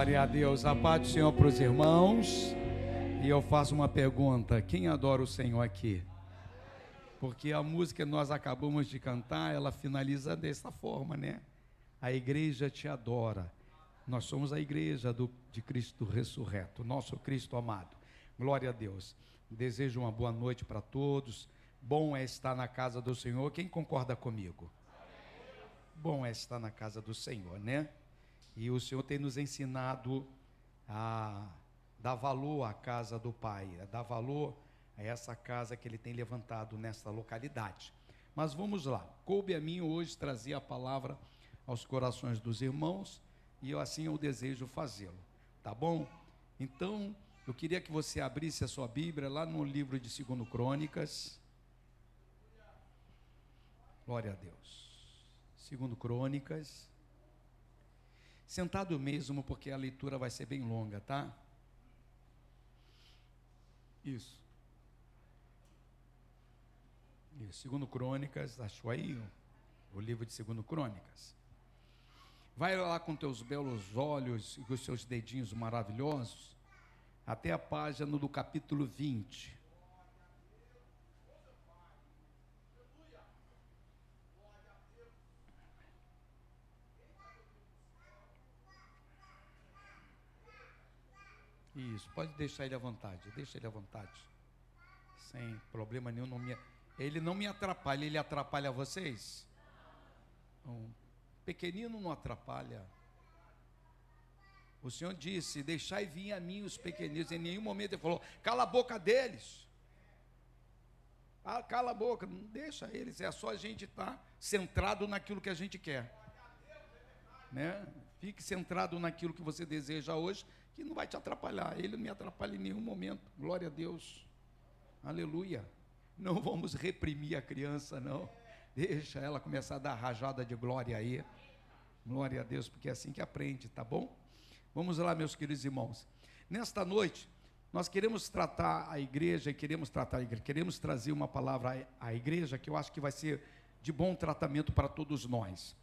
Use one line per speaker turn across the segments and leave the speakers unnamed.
Glória a Deus, a paz do Senhor para os irmãos. E eu faço uma pergunta: quem adora o Senhor aqui? Porque a música que nós acabamos de cantar, ela finaliza dessa forma, né? A igreja te adora. Nós somos a igreja de Cristo ressurreto, nosso Cristo amado. Glória a Deus. Desejo uma boa noite para todos. Bom é estar na casa do Senhor. Quem concorda comigo? Bom é estar na casa do Senhor, né? E o Senhor tem nos ensinado a dar valor à casa do Pai, a dar valor a essa casa que Ele tem levantado nesta localidade. Mas vamos lá, coube a mim hoje trazer a palavra aos corações dos irmãos, e assim eu desejo fazê-lo, tá bom? Então, eu queria que você abrisse a sua Bíblia lá no livro de 2 Crônicas. Glória a Deus. 2 Crônicas. Sentado mesmo, porque a leitura vai ser bem longa, tá? Isso. 2 Crônicas, achou aí o livro de 2 Crônicas? Vai lá com teus belos olhos e com os seus dedinhos maravilhosos, até a página do capítulo 20. Isso, pode deixar ele à vontade, deixa ele à vontade, sem problema nenhum. Ele não me atrapalha, ele atrapalha vocês? Um pequenino não atrapalha. O Senhor disse: deixai vir a mim os pequeninos. Em nenhum momento Ele falou: cala a boca deles. Cala a boca, não deixa eles. É só a gente estar centrado naquilo que a gente quer, né? Fique centrado naquilo que você deseja hoje, que não vai te atrapalhar. Ele não me atrapalha em nenhum momento. Glória a Deus. Aleluia. Não vamos reprimir a criança, não. Deixa ela começar a dar rajada de glória aí. Glória a Deus, porque é assim que aprende, tá bom? Vamos lá, meus queridos irmãos. Nesta noite, nós queremos tratar a igreja, queremos trazer uma palavra à igreja que eu acho que vai ser de bom tratamento para todos nós.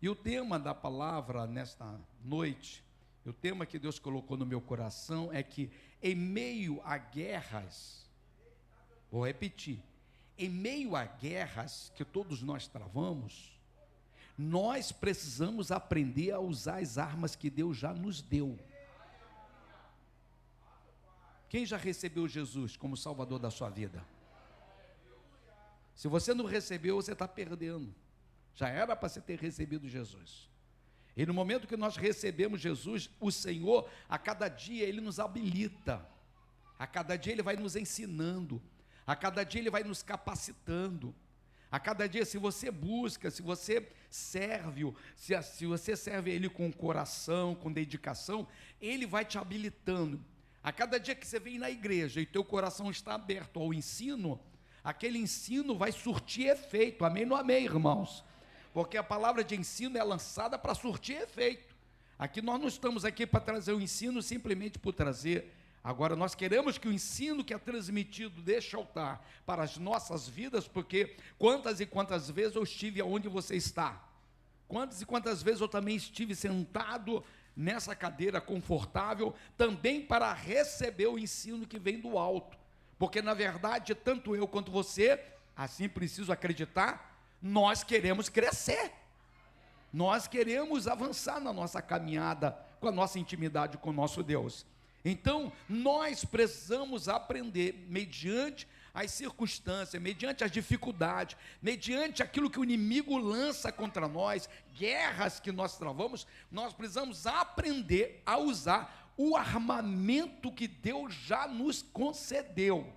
E o tema da palavra nesta noite, o tema que Deus colocou no meu coração é que em meio a guerras, vou repetir, em meio a guerras que todos nós travamos, nós precisamos aprender a usar as armas que Deus já nos deu. Quem já recebeu Jesus como Salvador da sua vida? Se você não recebeu, você está perdendo. Já era para você ter recebido Jesus. E no momento que nós recebemos Jesus, o Senhor, a cada dia Ele nos habilita, a cada dia Ele vai nos ensinando, a cada dia Ele vai nos capacitando, a cada dia, se você busca, se você serve, se você serve Ele com coração, com dedicação, Ele vai te habilitando. A cada dia que você vem na igreja e teu coração está aberto ao ensino, aquele ensino vai surtir efeito. Amém ou não amém, irmãos? Porque a palavra de ensino é lançada para surtir efeito. Aqui nós não estamos aqui para trazer o ensino simplesmente por trazer. Agora nós queremos que o ensino que é transmitido deste altar para as nossas vidas, porque quantas e quantas vezes eu estive onde você está, quantas e quantas vezes eu também estive sentado nessa cadeira confortável, também para receber o ensino que vem do alto, porque na verdade, tanto eu quanto você, assim preciso acreditar, nós queremos crescer, nós queremos avançar na nossa caminhada, com a nossa intimidade com o nosso Deus. Então, nós precisamos aprender, mediante as circunstâncias, mediante as dificuldades, mediante aquilo que o inimigo lança contra nós, guerras que nós travamos, nós precisamos aprender a usar o armamento que Deus já nos concedeu.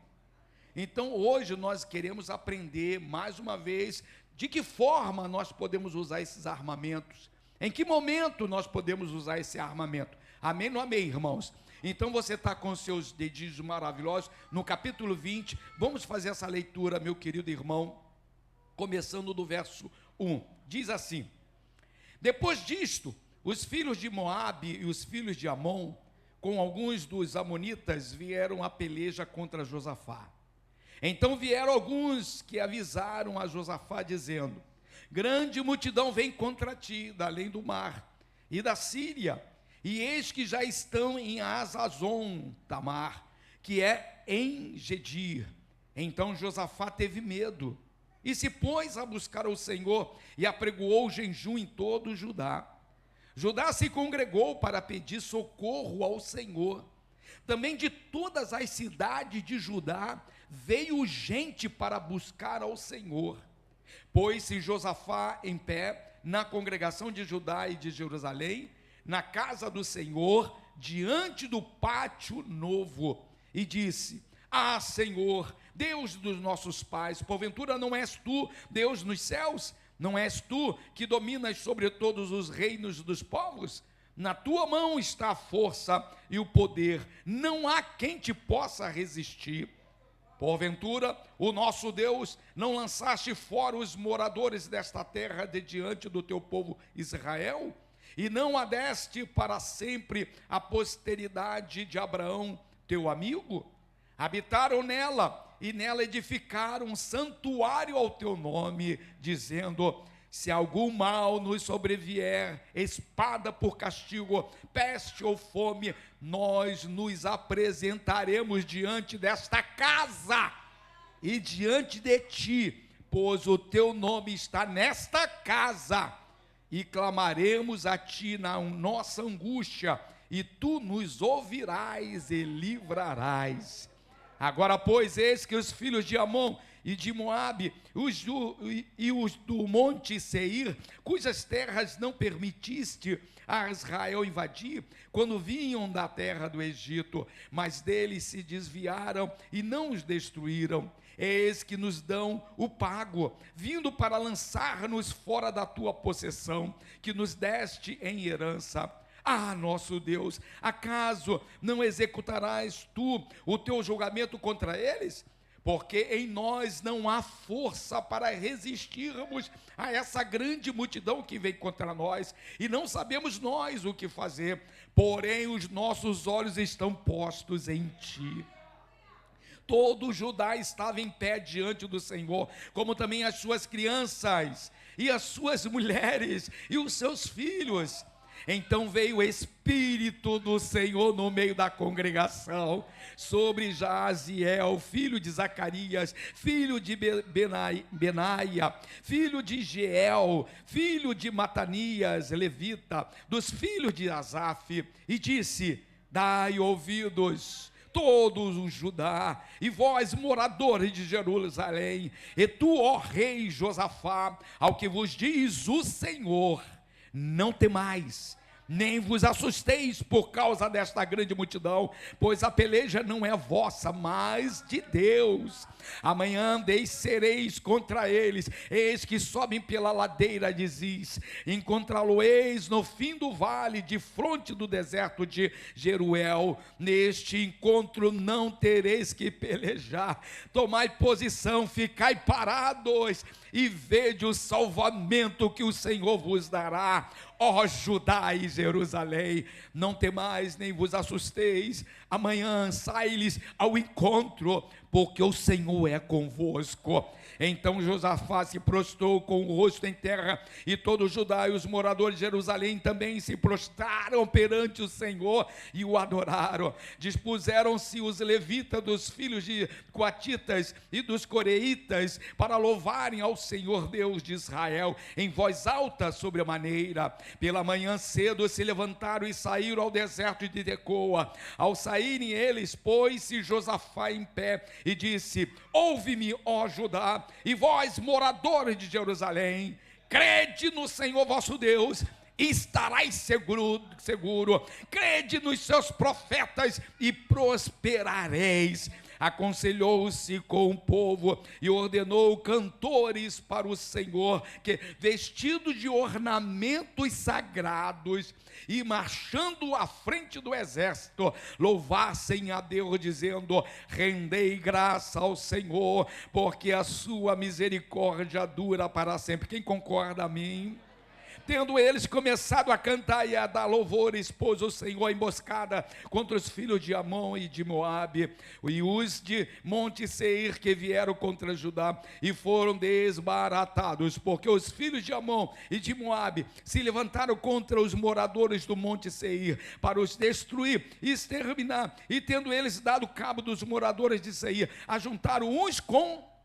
Então, hoje nós queremos aprender, mais uma vez, de que forma nós podemos usar esses armamentos, em que momento nós podemos usar esse armamento. Amém ou não amém, irmãos? Então você está com os seus dedinhos maravilhosos, no capítulo 20, vamos fazer essa leitura, meu querido irmão, começando do verso 1, diz assim: depois disto, os filhos de Moabe e os filhos de Amon, com alguns dos amonitas, vieram a peleja contra Josafá. Então vieram alguns que avisaram a Josafá, dizendo: grande multidão vem contra ti, da além do mar, e da Síria, e eis que já estão em Hazazon Tamar, que é em Gedir. Então Josafá teve medo, e se pôs a buscar o Senhor, e apregoou jejum em todo Judá. Judá se congregou para pedir socorro ao Senhor. Também de todas as cidades de Judá veio gente para buscar ao Senhor. Pôs-se Josafá em pé na congregação de Judá e de Jerusalém, na casa do Senhor, diante do pátio novo, e disse: Ah, Senhor, Deus dos nossos pais, porventura não és tu, Deus nos céus? Não és tu que dominas sobre todos os reinos dos povos? Na tua mão está a força e o poder, não há quem te possa resistir. Porventura, o nosso Deus, não lançaste fora os moradores desta terra de diante do teu povo Israel? E não a deste para sempre a posteridade de Abraão, teu amigo? Habitaram nela, e nela edificaram um santuário ao teu nome, dizendo: se algum mal nos sobrevier, espada por castigo, peste ou fome, nós nos apresentaremos diante desta casa e diante de ti, pois o teu nome está nesta casa, e clamaremos a ti na nossa angústia, e tu nos ouvirás e livrarás. Agora, pois, eis que os filhos de Amon e de Moabe, os do monte Seir, cujas terras não permitiste a Israel invadir, quando vinham da terra do Egito, mas deles se desviaram e não os destruíram. Eis que nos dão o pago, vindo para lançar-nos fora da tua possessão, que nos deste em herança. Ah, nosso Deus, acaso não executarás tu o teu julgamento contra eles? Porque em nós não há força para resistirmos a essa grande multidão que vem contra nós, e não sabemos nós o que fazer, porém os nossos olhos estão postos em ti. Todo Judá estava em pé diante do Senhor, como também as suas crianças, e as suas mulheres, e os seus filhos. Então veio o Espírito do Senhor no meio da congregação, sobre Jaziel, filho de Zacarias, filho de Benaia, filho de Jeiel, filho de Matanias, levita, dos filhos de Asaf, e disse: dai ouvidos, todos os Judá, e vós, moradores de Jerusalém, e tu, ó rei Josafá, ao que vos diz o Senhor: não temais, nem vos assusteis por causa desta grande multidão, pois a peleja não é vossa, mas de Deus. Amanhã descereis contra eles, eis que sobem pela ladeira de Ziz, encontrá-lo-eis no fim do vale, de fronte do deserto de Jeruel. Neste encontro não tereis que pelejar, tomai posição, ficai parados, e vede o salvamento que o Senhor vos dará, ó Judá e Jerusalém. Não temais, nem vos assusteis, amanhã sai-lhes ao encontro, porque o Senhor é convosco. Então Josafá se prostrou com o rosto em terra, e todo Judá e os moradores de Jerusalém também se prostraram perante o Senhor e o adoraram. Dispuseram-se os levitas dos filhos de coatitas e dos coreitas para louvarem ao Senhor Deus de Israel em voz alta sobre a maneira. Pela manhã cedo se levantaram e saíram ao deserto de Tecoa. Ao saírem eles, pôs-se Josafá em pé e disse: ouve-me, ó Judá, e vós, moradores de Jerusalém, crede no Senhor vosso Deus, e estarais seguro, crede nos seus profetas, e prosperareis. Aconselhou-se com o povo e ordenou cantores para o Senhor, que vestidos de ornamentos sagrados e marchando à frente do exército, louvassem a Deus, dizendo: rendei graça ao Senhor, porque a sua misericórdia dura para sempre. Quem concorda a mim? Tendo eles começado a cantar e a dar louvores, pôs o Senhor a emboscada contra os filhos de Amon e de Moabe, e os de Monte Seir que vieram contra Judá, e foram desbaratados, porque os filhos de Amon e de Moabe se levantaram contra os moradores do Monte Seir, para os destruir e exterminar, e tendo eles dado cabo dos moradores de Seir, ajuntaram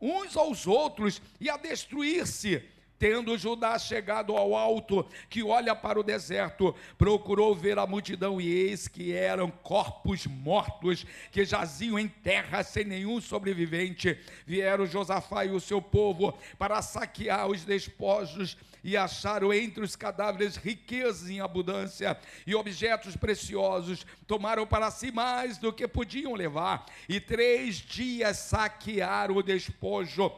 uns aos outros, e a destruir-se. Tendo Judá chegado ao alto, que olha para o deserto, procurou ver a multidão, e eis que eram corpos mortos, que jaziam em terra sem nenhum sobrevivente. Vieram Josafá e o seu povo para saquear os despojos, e acharam entre os cadáveres riquezas em abundância, e objetos preciosos. Tomaram para si mais do que podiam levar, e 3 dias saquearam o despojo,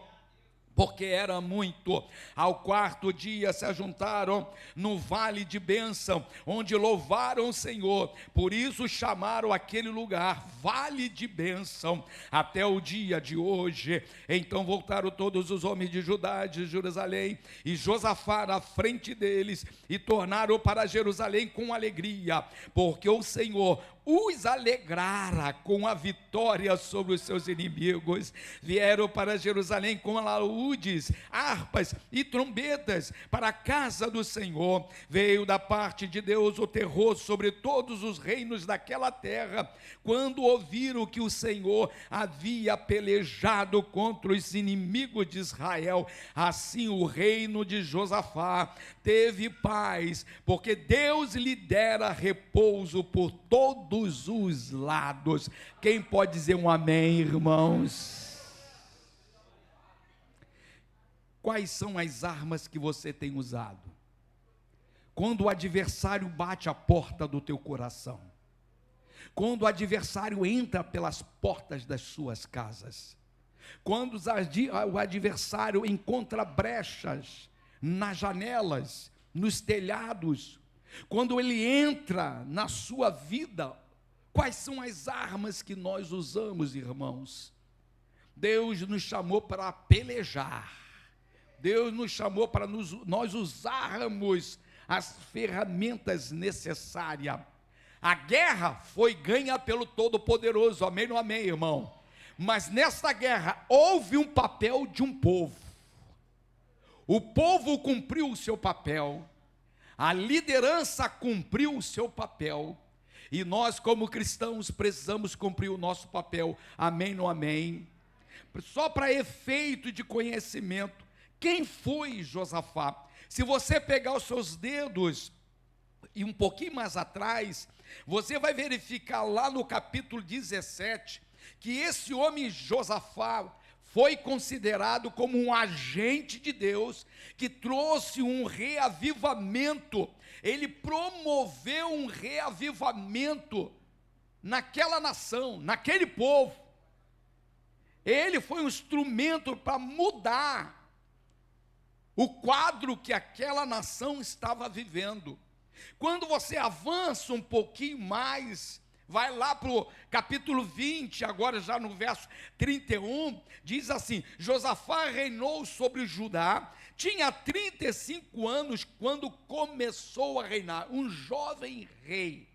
porque era muito. Ao 4º dia se ajuntaram no vale de bênção, onde louvaram o Senhor, por isso chamaram aquele lugar vale de bênção, até o dia de hoje. Então voltaram todos os homens de Judá, de Jerusalém, e Josafá à frente deles, e tornaram para Jerusalém com alegria, porque o Senhor os alegrara com a vitória sobre os seus inimigos. Vieram para Jerusalém com alaúdes, harpas e trombetas para a casa do Senhor. Veio da parte de Deus o terror sobre todos os reinos daquela terra, quando ouviram que o Senhor havia pelejado contra os inimigos de Israel. Assim o reino de Josafá teve paz, porque Deus lhe dera repouso por todos os lados. Quem pode dizer um amém, irmãos? Quais são as armas que você tem usado quando o adversário bate a porta do teu coração? Quando o adversário entra pelas portas das suas casas? Quando o adversário encontra brechas nas janelas, nos telhados? Quando ele entra na sua vida, quais são as armas que nós usamos, irmãos? Deus nos chamou para pelejar. Deus nos chamou para nós usarmos as ferramentas necessárias. A guerra foi ganha pelo Todo-Poderoso, amém ou amém, irmão? Mas nessa guerra houve um papel de um povo. O povo cumpriu o seu papel, a liderança cumpriu o seu papel, e nós como cristãos precisamos cumprir o nosso papel, amém ou amém? Só para efeito de conhecimento, quem foi Josafá? Se você pegar os seus dedos e um pouquinho mais atrás, você vai verificar lá no capítulo 17, que esse homem Josafá foi considerado como um agente de Deus, que trouxe um reavivamento. Ele promoveu um reavivamento naquela nação, naquele povo. Ele foi um instrumento para mudar o quadro que aquela nação estava vivendo. Quando você avança um pouquinho mais, vai lá para o capítulo 20, agora já no verso 31, diz assim: Josafá reinou sobre Judá, tinha 35 anos quando começou a reinar, um jovem rei.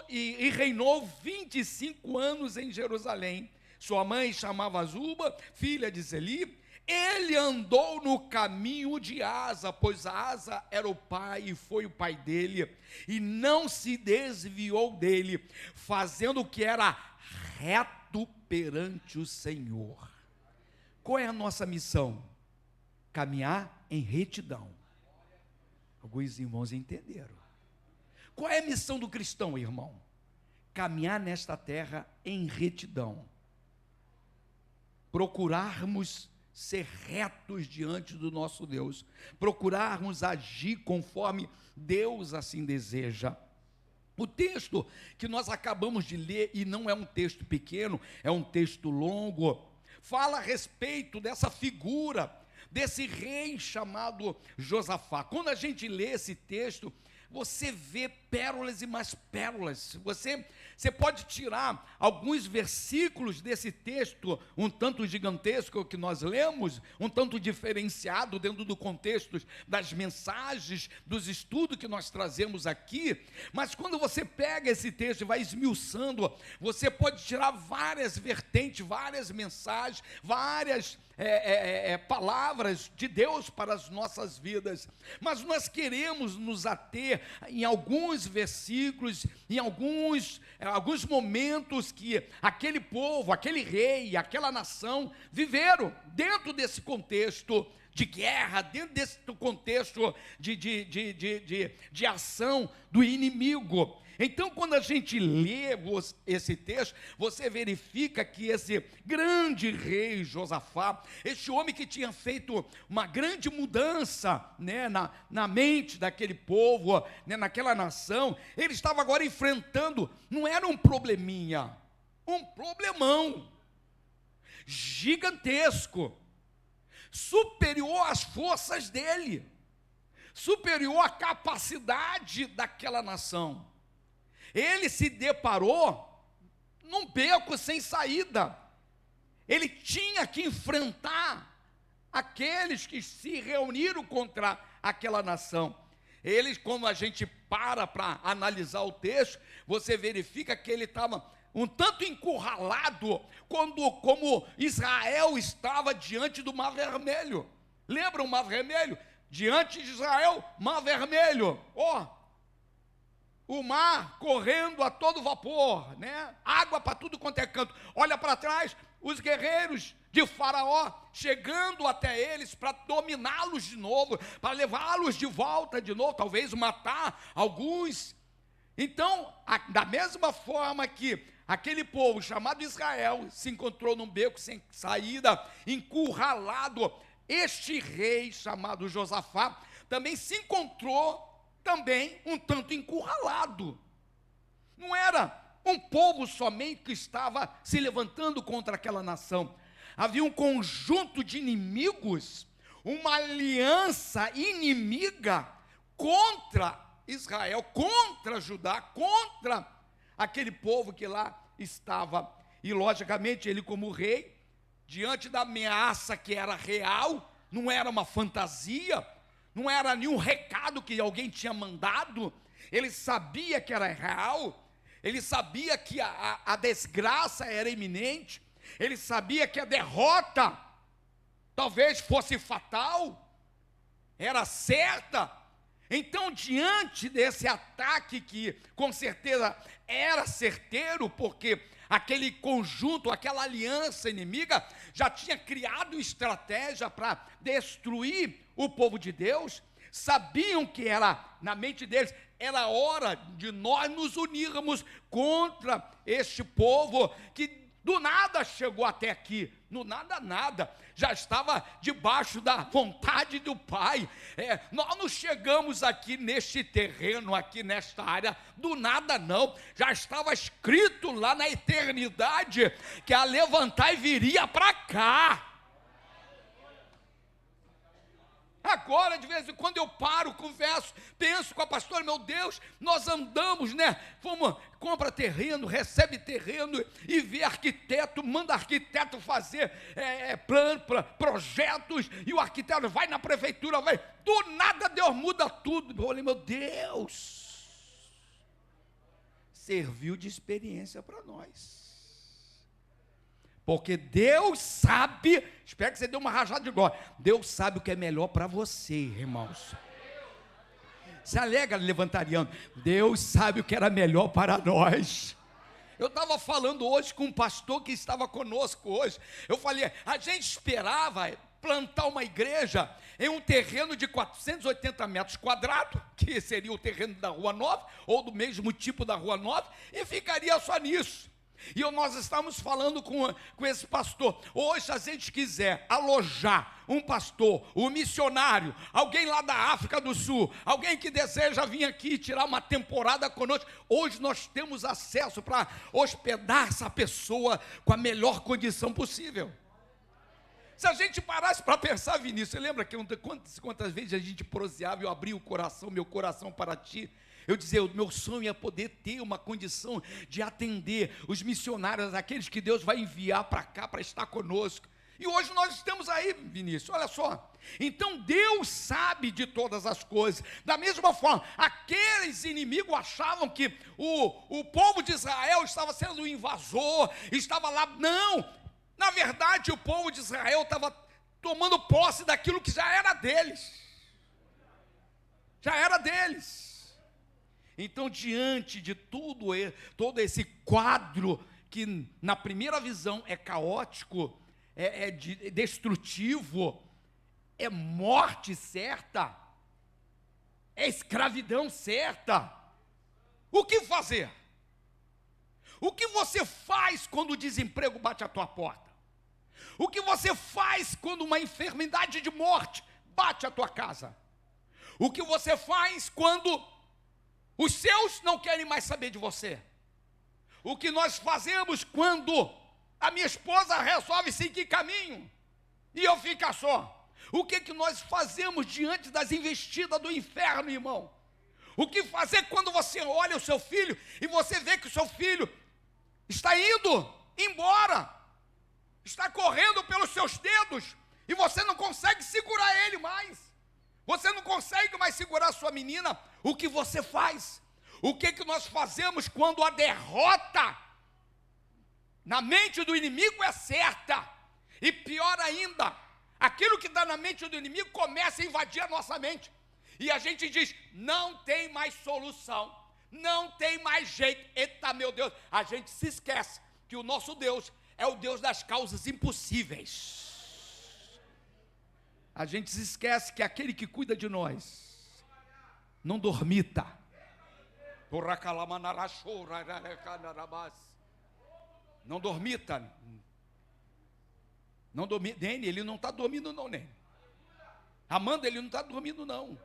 E reinou 25 anos em Jerusalém. Sua mãe chamava Zuba, filha de Zeli. Ele andou no caminho de Asa, pois Asa era o pai e foi o pai dele, e não se desviou dele, fazendo o que era reto perante o Senhor. Qual é a nossa missão? Caminhar em retidão. Alguns irmãos entenderam. Qual é a missão do cristão, irmão? Caminhar nesta terra em retidão. Procurarmos ser retos diante do nosso Deus, procurarmos agir conforme Deus assim deseja. O texto que nós acabamos de ler, e não é um texto pequeno, é um texto longo, fala a respeito dessa figura, desse rei chamado Josafá. Quando a gente lê esse texto, você vê pérolas e mais pérolas. Você pode tirar alguns versículos desse texto, um tanto gigantesco que nós lemos, um tanto diferenciado dentro do contexto das mensagens, dos estudos que nós trazemos aqui, mas quando você pega esse texto e vai esmiuçando, você pode tirar várias vertentes, várias mensagens, várias palavras de Deus para as nossas vidas, mas nós queremos nos ater em alguns versículos, em alguns momentos que aquele povo, aquele rei, aquela nação viveram dentro desse contexto de guerra, dentro desse contexto de ação do inimigo. Então, quando a gente lê esse texto, você verifica que esse grande rei Josafá, este homem que tinha feito uma grande mudança, né, na mente daquele povo, né, naquela nação, ele estava agora enfrentando, não era um probleminha, um problemão gigantesco, superior às forças dele, superior à capacidade daquela nação. Ele se deparou num beco sem saída. Ele tinha que enfrentar aqueles que se reuniram contra aquela nação. Eles, quando a gente para analisar o texto, você verifica que ele estava um tanto encurralado, como Israel estava diante do Mar Vermelho. Lembra o Mar Vermelho? Diante de Israel, Mar Vermelho. O mar correndo a todo vapor, né? Água para tudo quanto é canto. Olha para trás, os guerreiros de Faraó chegando até eles para dominá-los de novo, para levá-los de volta de novo, talvez matar alguns. Então, da mesma forma que aquele povo chamado Israel se encontrou num beco sem saída, encurralado, este rei chamado Josafá também se encontrou também um tanto encurralado. Não era um povo somente que estava se levantando contra aquela nação. Havia um conjunto de inimigos, uma aliança inimiga contra Israel, contra Judá, contra aquele povo que lá estava. E logicamente ele, como rei, diante da ameaça que era real, não era uma fantasia, não era nenhum recado que alguém tinha mandado, ele sabia que era real, ele sabia que a desgraça era iminente, ele sabia que a derrota talvez fosse fatal, era certa. Então, diante desse ataque, que com certeza era certeiro, porque aquele conjunto, aquela aliança inimiga já tinha criado estratégia para destruir o povo de Deus, sabiam que era, na mente deles, era hora de nós nos unirmos contra este povo que do nada chegou até aqui, no nada, já estava debaixo da vontade do Pai. Nós não chegamos aqui neste terreno, aqui nesta área, do nada não, já estava escrito lá na eternidade, que a levantar e viria para cá. Agora, de vez em quando eu paro, converso, penso com a pastora, meu Deus, nós andamos, né? Compra terreno, recebe terreno e vê arquiteto, manda arquiteto fazer plano, projetos, e o arquiteto vai na prefeitura, do nada Deus muda tudo. Eu falei, meu Deus, serviu de experiência para nós. Porque Deus sabe, espero que você dê uma rajada de glória, Deus sabe o que é melhor para você, irmãos. Se alegra, levantariano, Deus sabe o que era melhor para nós. Eu estava falando hoje com um pastor que estava conosco hoje, eu falei, a gente esperava plantar uma igreja em um terreno de 480 metros quadrados, que seria o terreno da Rua 9, ou do mesmo tipo da Rua 9, e ficaria só nisso. E nós estamos falando com esse pastor. Hoje, se a gente quiser alojar um pastor, um missionário, alguém lá da África do Sul, alguém que deseja vir aqui tirar uma temporada conosco, hoje nós temos acesso para hospedar essa pessoa com a melhor condição possível. Se a gente parasse para pensar, Vinícius, você lembra que quantas vezes a gente proseava, eu abria o coração, meu coração para ti, eu dizia, o meu sonho é poder ter uma condição de atender os missionários, aqueles que Deus vai enviar para cá, para estar conosco. E hoje nós estamos aí, Vinícius, olha só. Então Deus sabe de todas as coisas. Da mesma forma, aqueles inimigos achavam que o povo de Israel estava sendo um invasor, estava lá. Não, na verdade o povo de Israel estava tomando posse daquilo que já era deles. Já era deles. Então, diante de todo esse quadro, que na primeira visão é caótico, é destrutivo, é morte certa, é escravidão certa, o que fazer? O que você faz quando o desemprego bate à tua porta? O que você faz quando uma enfermidade de morte bate à tua casa? O que você faz quando os seus não querem mais saber de você? O que nós fazemos quando a minha esposa resolve seguir caminho e eu ficar só? O que nós fazemos diante das investidas do inferno, irmão? O que fazer quando você olha o seu filho e você vê que o seu filho está indo embora, está correndo pelos seus dedos e você não consegue segurar ele mais? Você não consegue mais segurar a sua menina? O que você faz? O que nós fazemos quando a derrota na mente do inimigo é certa? E pior ainda, aquilo que está na mente do inimigo começa a invadir a nossa mente. E a gente diz, não tem mais solução, não tem mais jeito. Eita, meu Deus, a gente se esquece que o nosso Deus é o Deus das causas impossíveis. A gente se esquece que aquele que cuida de nós não dormita. Não dormita. Não dormita. Nene, ele não está dormindo não, Nene. Amanda, ele não está dormindo não.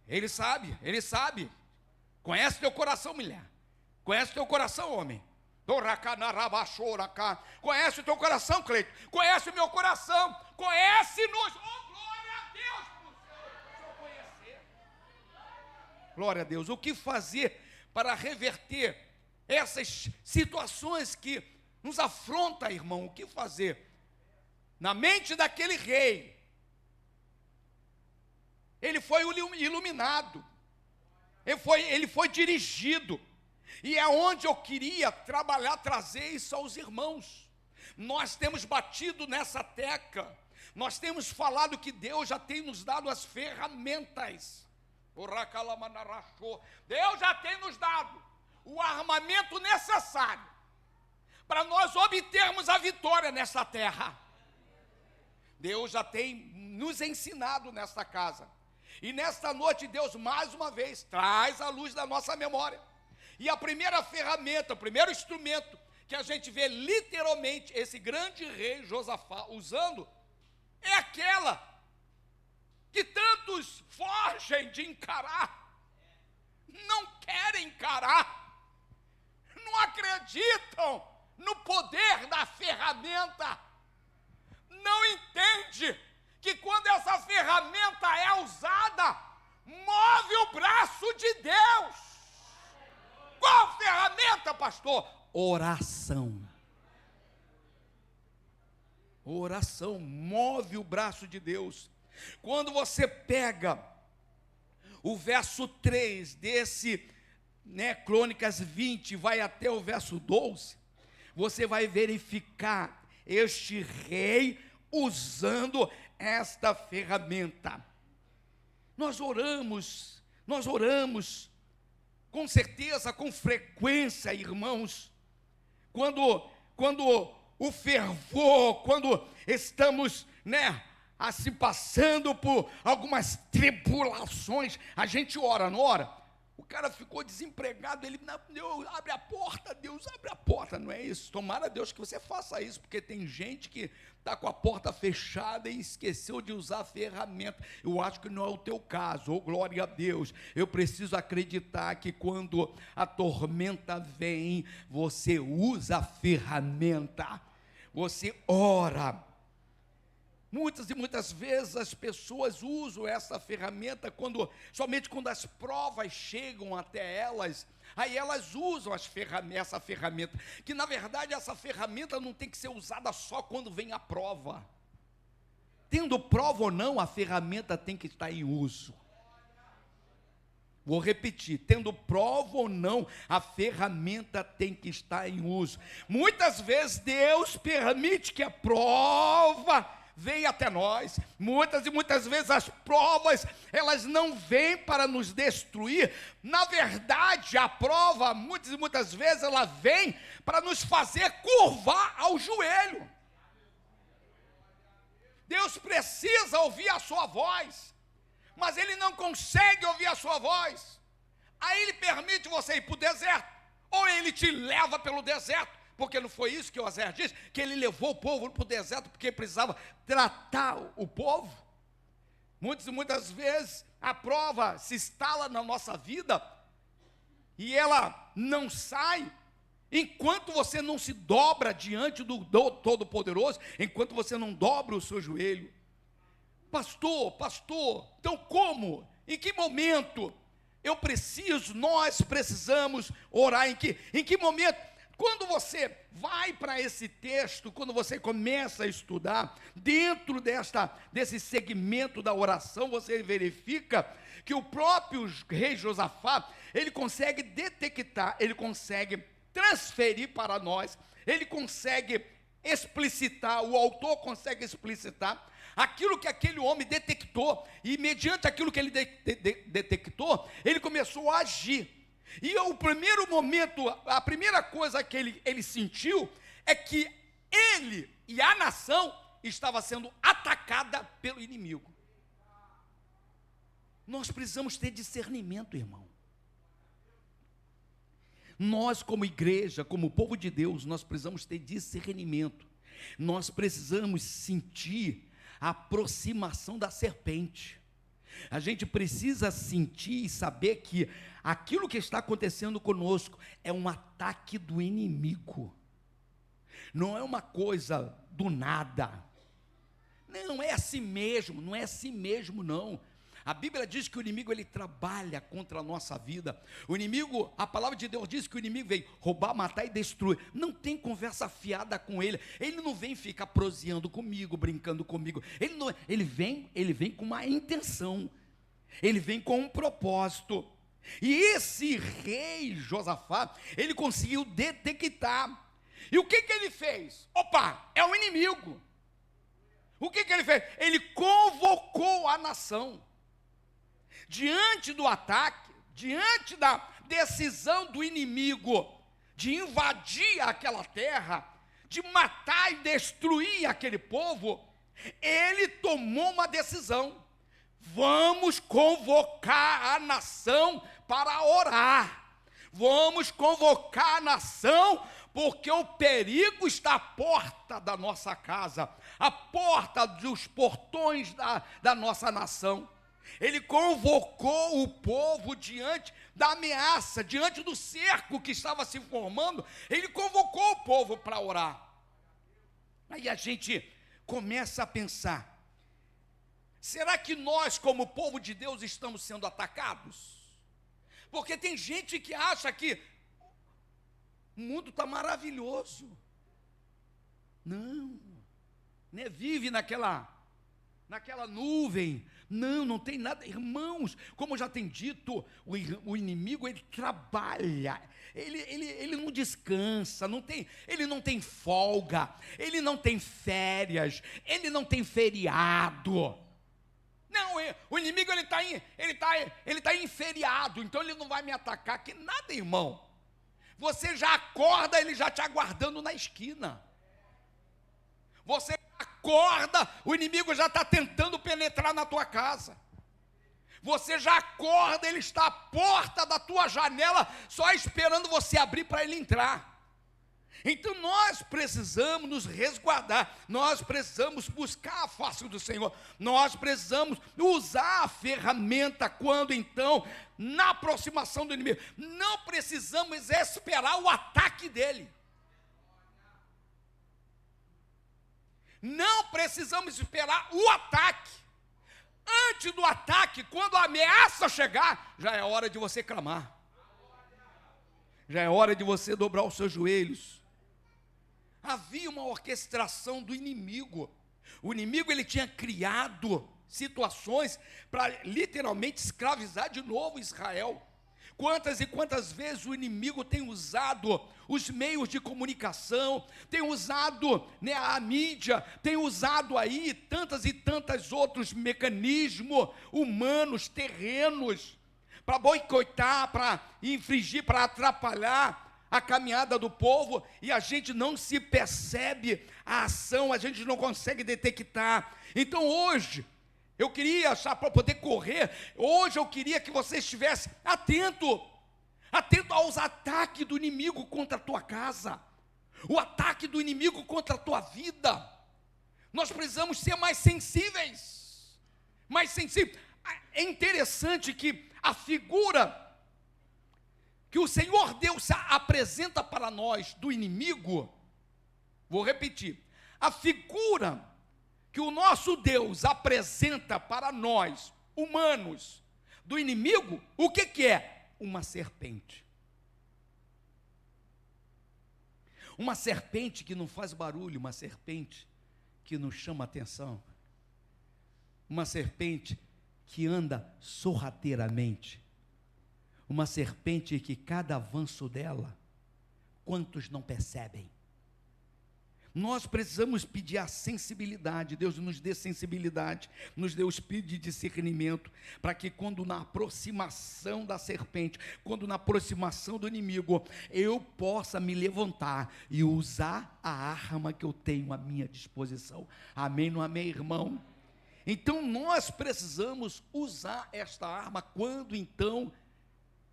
Ele sabe. Conhece teu coração, mulher. Conhece teu coração, homem. Conhece o teu coração, Cleito. Conhece o meu coração. Conhece-nos. Oh, glória a Deus por Senhor conhecer. Glória a Deus. O que fazer para reverter essas situações que nos afrontam, irmão? O que fazer? Na mente daquele rei, ele foi iluminado, ele foi dirigido. E é onde eu queria trabalhar, trazer isso aos irmãos. Nós temos batido nessa tecla, nós temos falado que Deus já tem nos dado as ferramentas. Deus já tem nos dado o armamento necessário para nós obtermos a vitória nessa terra. Deus já tem nos ensinado nesta casa. E nesta noite Deus mais uma vez traz à luz da nossa memória. E a primeira ferramenta, o primeiro instrumento que a gente vê literalmente esse grande rei Josafá usando, é aquela que tantos fogem de encarar, não querem encarar, não acreditam no poder da ferramenta, não entende que quando essa ferramenta é usada, move o braço de Deus. Qual ferramenta, pastor? Oração. Oração move o braço de Deus. Quando você pega o verso 3 desse, Crônicas 20, vai até o verso 12, você vai verificar este rei usando esta ferramenta. Nós oramos com certeza, com frequência, irmãos, quando o fervor, quando estamos, assim, passando por algumas tribulações, a gente ora, não ora? O cara ficou desempregado, ele, Deus, abre a porta, Deus, abre a porta, não é isso? Tomara Deus que você faça isso, porque tem gente que está com a porta fechada e esqueceu de usar a ferramenta. Eu acho que não é o teu caso, glória a Deus. Eu preciso acreditar que quando a tormenta vem, você usa a ferramenta, você ora. Muitas e muitas vezes as pessoas usam essa ferramenta somente quando as provas chegam até elas, aí elas usam essa ferramenta, que na verdade essa ferramenta não tem que ser usada só quando vem a prova. Tendo prova ou não, a ferramenta tem que estar em uso. Vou repetir, tendo prova ou não, a ferramenta tem que estar em uso. Muitas vezes Deus permite que a prova venha até nós. Muitas e muitas vezes as provas, elas não vêm para nos destruir. Na verdade, a prova, muitas e muitas vezes, ela vem para nos fazer curvar ao joelho. Deus precisa ouvir a sua voz, mas Ele não consegue ouvir a sua voz. Aí Ele permite você ir para o deserto, ou Ele te leva pelo deserto, porque não foi isso que o Oséias disse, que ele levou o povo para o deserto, porque precisava tratar o povo. Muitas e muitas vezes a prova se instala na nossa vida, e ela não sai, enquanto você não se dobra diante do Todo-Poderoso, enquanto você não dobra o seu joelho. Pastor, então como? Em que momento nós precisamos orar? Em que momento? Quando você vai para esse texto, quando você começa a estudar, dentro desse segmento da oração, você verifica que o próprio rei Josafá, ele consegue detectar, ele consegue transferir para nós, ele consegue explicitar, o autor consegue explicitar aquilo que aquele homem detectou, e mediante aquilo que ele detectou, ele começou a agir. E o primeiro momento, a primeira coisa que ele sentiu é que ele e a nação estava sendo atacada pelo inimigo. Nós precisamos ter discernimento, irmão. Nós, como igreja, como povo de Deus, nós precisamos ter discernimento. Nós precisamos sentir a aproximação da serpente. A gente precisa sentir e saber que aquilo que está acontecendo conosco é um ataque do inimigo. Não é uma coisa do nada. Não é assim mesmo, não é assim mesmo não. A Bíblia diz que o inimigo, ele trabalha contra a nossa vida. O inimigo, a palavra de Deus diz que o inimigo vem roubar, matar e destruir. Não tem conversa fiada com ele. Ele não vem ficar proseando comigo, brincando comigo. Ele vem com uma intenção. Ele vem com um propósito. E esse rei Josafá, ele conseguiu detectar. E o que ele fez? Opa, é o inimigo. O que ele fez? Ele convocou a nação. Diante do ataque, diante da decisão do inimigo de invadir aquela terra, de matar e destruir aquele povo, ele tomou uma decisão: vamos convocar a nação para orar, vamos convocar a nação, porque o perigo está à porta da nossa casa, à porta dos portões da nossa nação. Ele convocou o povo diante da ameaça, diante do cerco que estava se formando. Ele convocou o povo para orar. Aí a gente começa a pensar: será que nós, como povo de Deus, estamos sendo atacados? Porque tem gente que acha que o mundo está maravilhoso. Não, né? Vive naquela nuvem. Não tem nada. Irmãos, como eu já tenho dito, o inimigo, ele trabalha, ele não descansa, ele não tem folga, ele não tem férias, ele não tem feriado. Não, o inimigo, ele está em feriado, então ele não vai me atacar. Que nada, irmão. Você já acorda, ele já te aguardando na esquina. Você acorda, o inimigo já está tentando penetrar na tua casa. Você já acorda, ele está à porta da tua janela, só esperando você abrir para ele entrar. Então nós precisamos nos resguardar, nós precisamos buscar a face do Senhor, nós precisamos usar a ferramenta quando então, na aproximação do inimigo, não precisamos esperar o ataque dele. Não precisamos esperar o ataque. Antes do ataque, quando a ameaça chegar, já é hora de você clamar. Já é hora de você dobrar os seus joelhos. Havia uma orquestração do inimigo. O inimigo, ele tinha criado situações para literalmente escravizar de novo Israel. Quantas e quantas vezes o inimigo tem usado os meios de comunicação, tem usado, né, a mídia, tem usado aí tantas e tantos outros mecanismos humanos, terrenos, para boicotar, para infringir, para atrapalhar a caminhada do povo, e a gente não se percebe a ação, a gente não consegue detectar. Então hoje, eu queria achar para poder correr, hoje eu queria que você estivesse atento aos ataques do inimigo contra a tua casa, o ataque do inimigo contra a tua vida. Nós precisamos ser mais sensíveis, É interessante que a figura que o Senhor Deus apresenta para nós do inimigo, vou repetir, a figura que o nosso Deus apresenta para nós, humanos, do inimigo, o que é? Uma serpente. Uma serpente que não faz barulho, uma serpente que não chama atenção, uma serpente que anda sorrateiramente, uma serpente que cada avanço dela, quantos não percebem? Nós precisamos pedir a sensibilidade. Deus nos dê sensibilidade, nos dê o espírito de discernimento, para que quando na aproximação da serpente, quando na aproximação do inimigo, eu possa me levantar e usar a arma que eu tenho à minha disposição. Amém, não amém, irmão? Então nós precisamos usar esta arma quando então,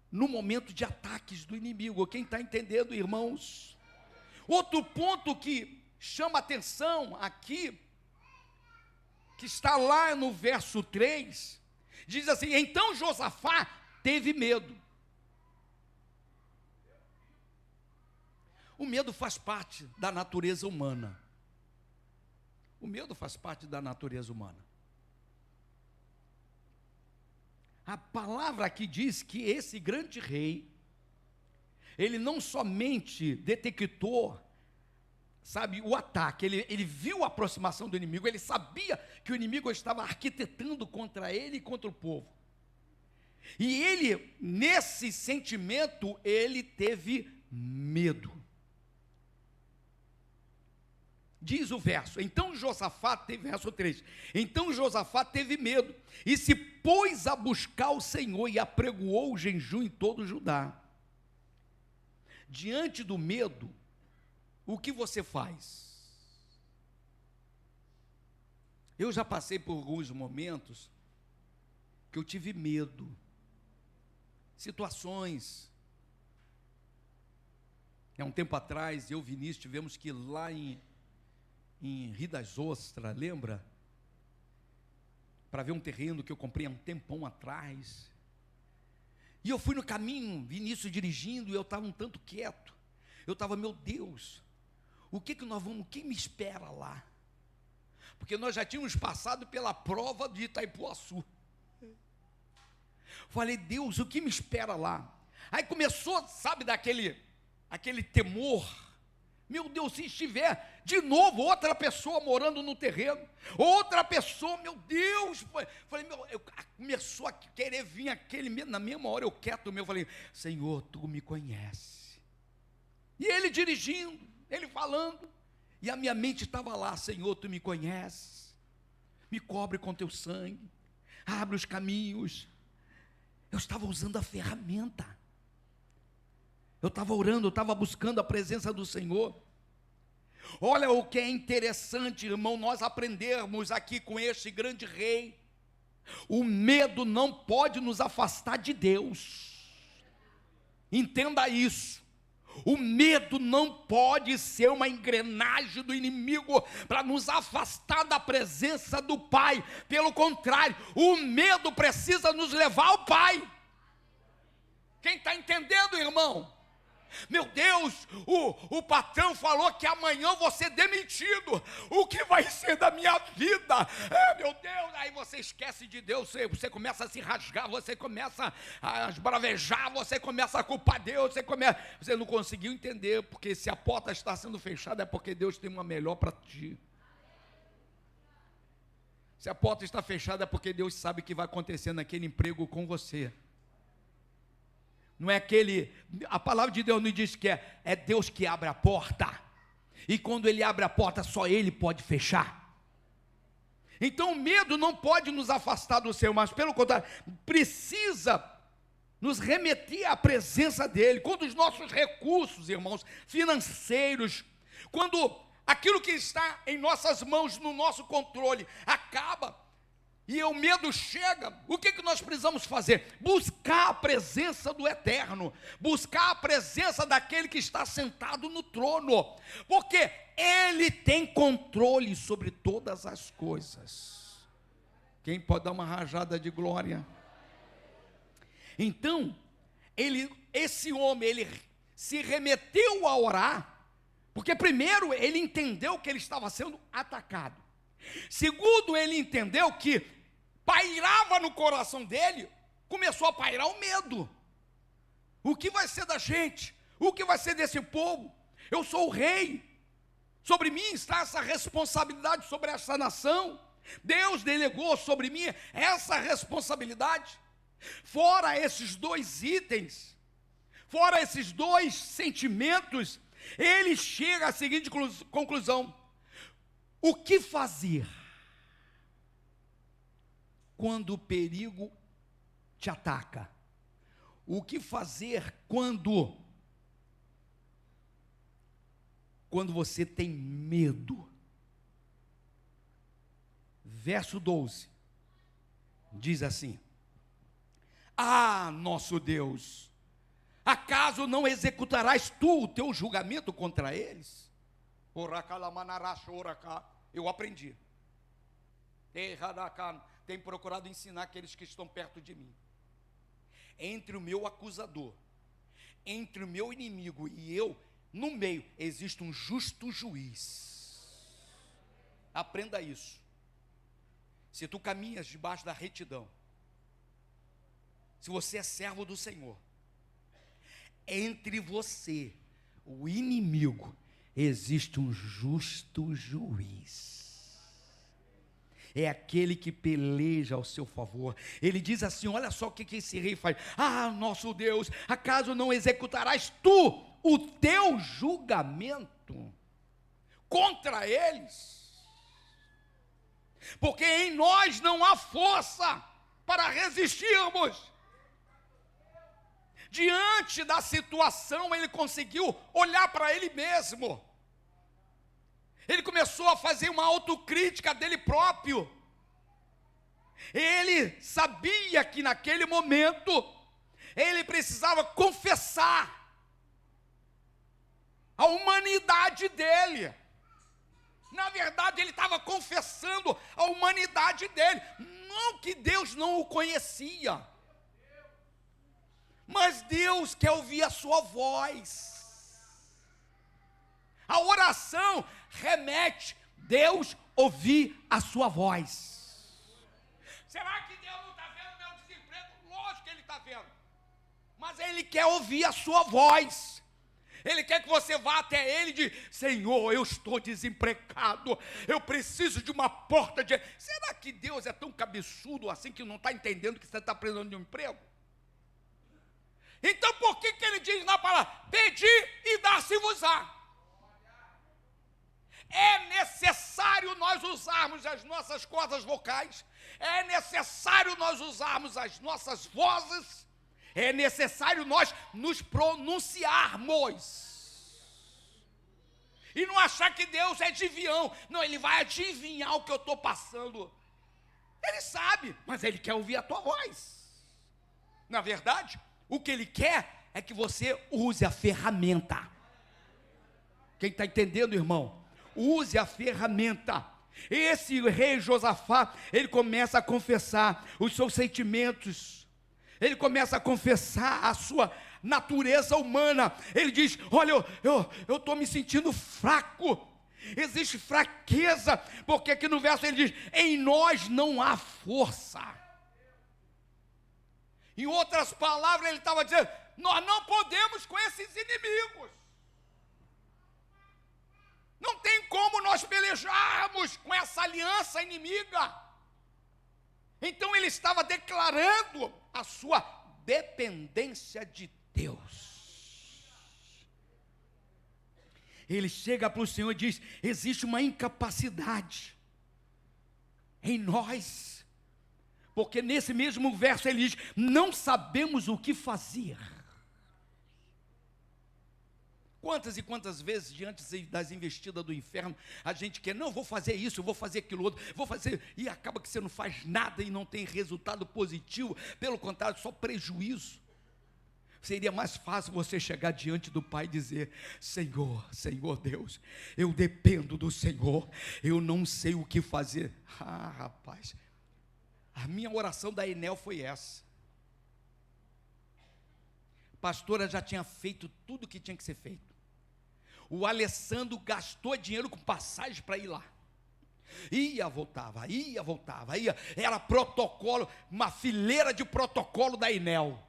no momento de ataques do inimigo. Quem está entendendo, irmãos? Outro ponto que chama atenção aqui, que está lá no verso 3, diz assim: então Josafá teve medo. O medo faz parte da natureza humana. O medo faz parte da natureza humana. A palavra aqui diz que esse grande rei, ele não somente detectou, sabe, o ataque, ele viu a aproximação do inimigo, ele sabia que o inimigo estava arquitetando contra ele e contra o povo. E ele, nesse sentimento, ele teve medo. Diz o verso, então Josafá teve, verso 3, então Josafá teve medo, e se pôs a buscar o Senhor, e apregoou o jejum em todo Judá. Diante do medo, o que você faz? Eu já passei por alguns momentos que eu tive medo, situações. Há um tempo atrás, eu e Vinícius tivemos que ir lá em Rio das Ostras, lembra? Para ver um terreno que eu comprei há um tempão atrás. E eu fui no caminho, Vinícius dirigindo, e eu estava um tanto quieto. Eu estava, meu Deus, o que me espera lá? Porque nós já tínhamos passado pela prova de Itaipuaçu. Falei, Deus, o que me espera lá? Aí começou, sabe, aquele temor. Meu Deus, se estiver de novo outra pessoa morando no terreno, outra pessoa, meu Deus, falei, começou a querer vir aquele medo, na mesma hora eu quieto meu, falei, Senhor, Tu me conhece. E ele dirigindo, ele falando, e a minha mente estava lá, Senhor, Tu me conheces, me cobre com Teu sangue, abre os caminhos. Eu estava usando a ferramenta. Eu estava orando, eu estava buscando a presença do Senhor. Olha o que é interessante, irmão, nós aprendermos aqui com este grande rei. O medo não pode nos afastar de Deus. Entenda isso. O medo não pode ser uma engrenagem do inimigo para nos afastar da presença do Pai. Pelo contrário, o medo precisa nos levar ao Pai. Quem está entendendo, irmão? Meu Deus, o patrão falou que amanhã eu vou ser demitido. O que vai ser da minha vida? Meu Deus, aí você esquece de Deus, você começa a se rasgar, você começa a esbravejar, você começa a culpar Deus, você não conseguiu entender, porque se a porta está sendo fechada é porque Deus tem uma melhor para ti. Se a porta está fechada é porque Deus sabe o que vai acontecer naquele emprego com você. Não é a palavra de Deus não diz que é Deus que abre a porta, e quando Ele abre a porta, só Ele pode fechar. Então o medo não pode nos afastar do Senhor, mas pelo contrário, precisa nos remeter à presença dEle, quando os nossos recursos, irmãos, financeiros, quando aquilo que está em nossas mãos, no nosso controle, acaba, e o medo chega, o que nós precisamos fazer? Buscar a presença do Eterno, buscar a presença daquele que está sentado no trono, porque Ele tem controle sobre todas as coisas. Quem pode dar uma rajada de glória? Então, esse homem, ele se remeteu a orar, porque primeiro ele entendeu que ele estava sendo atacado. Segundo, ele entendeu que pairava no coração dele, começou a pairar o medo. O que vai ser da gente? O que vai ser desse povo? Eu sou o rei, sobre mim está essa responsabilidade sobre essa nação. Deus delegou sobre mim essa responsabilidade. Fora esses dois itens, fora esses dois sentimentos, ele chega à seguinte conclusão: o que fazer quando o perigo te ataca? O que fazer quando você tem medo? Verso 12 diz assim: ah, nosso Deus, acaso não executarás tu o teu julgamento contra eles? Eu aprendi. Tenho procurado ensinar aqueles que estão perto de mim. Entre o meu acusador, entre o meu inimigo e eu, no meio, existe um justo juiz. Aprenda isso. Se tu caminhas debaixo da retidão, se você é servo do Senhor, entre você, o inimigo, existe um justo juiz. É aquele que peleja ao seu favor. Ele diz assim: olha só o que esse rei faz. Ah, nosso Deus, acaso não executarás tu o teu julgamento contra eles? Porque em nós não há força para resistirmos. Diante da situação, ele conseguiu olhar para ele mesmo. Ele começou a fazer uma autocrítica dele próprio. Ele sabia que naquele momento ele precisava confessar a humanidade dele. Na verdade, ele estava confessando a humanidade dele. Não que Deus não o conhecia, mas Deus quer ouvir a sua voz. A oração remete Deus ouvir a sua voz. Será que Deus não está vendo meu desemprego? Lógico que Ele está vendo. Mas Ele quer ouvir a sua voz. Ele quer que você vá até Ele e diga: Senhor, eu estou desempregado, eu preciso de uma porta de... Será que Deus é tão cabeçudo assim que não está entendendo que você está precisando de um emprego? Então por que Ele diz na palavra: pedi e dar-se-vos-á? É necessário nós usarmos as nossas cordas vocais, é necessário nós usarmos as nossas vozes, é necessário nós nos pronunciarmos. E não achar que Deus é adivinhão. Não, Ele vai adivinhar o que eu estou passando. Ele sabe, mas Ele quer ouvir a tua voz. Na verdade, o que Ele quer é que você use a ferramenta. Quem está entendendo, irmão? Use a ferramenta. Esse rei Josafá, ele começa a confessar os seus sentimentos, ele começa a confessar natureza humana. Ele diz: olha, eu estou me sentindo fraco. Existe fraqueza, porque aqui no verso ele diz: em nós não há força. Em outras palavras, ele estava dizendo: nós não podemos com esses inimigos. Não tem como nós pelejarmos com essa aliança inimiga. Então ele estava declarando a sua dependência de Deus. Ele chega para o Senhor e diz: existe uma incapacidade em nós, porque nesse mesmo verso ele diz: não sabemos o que fazer. Quantas e quantas vezes, diante das investidas do inferno, a gente quer: não, vou fazer isso, vou fazer aquilo outro, vou fazer, e acaba que você não faz nada e não tem resultado positivo, pelo contrário, só prejuízo. Seria mais fácil você chegar diante do Pai e dizer: Senhor, Senhor Deus, eu dependo do Senhor, eu não sei o que fazer. Ah, rapaz, a minha oração da Enel foi essa. A pastora já tinha feito tudo o que tinha que ser feito. O Alessandro gastou dinheiro com passagem para ir lá. Ia, voltava, ia. Era protocolo, uma fileira de protocolo da Enel.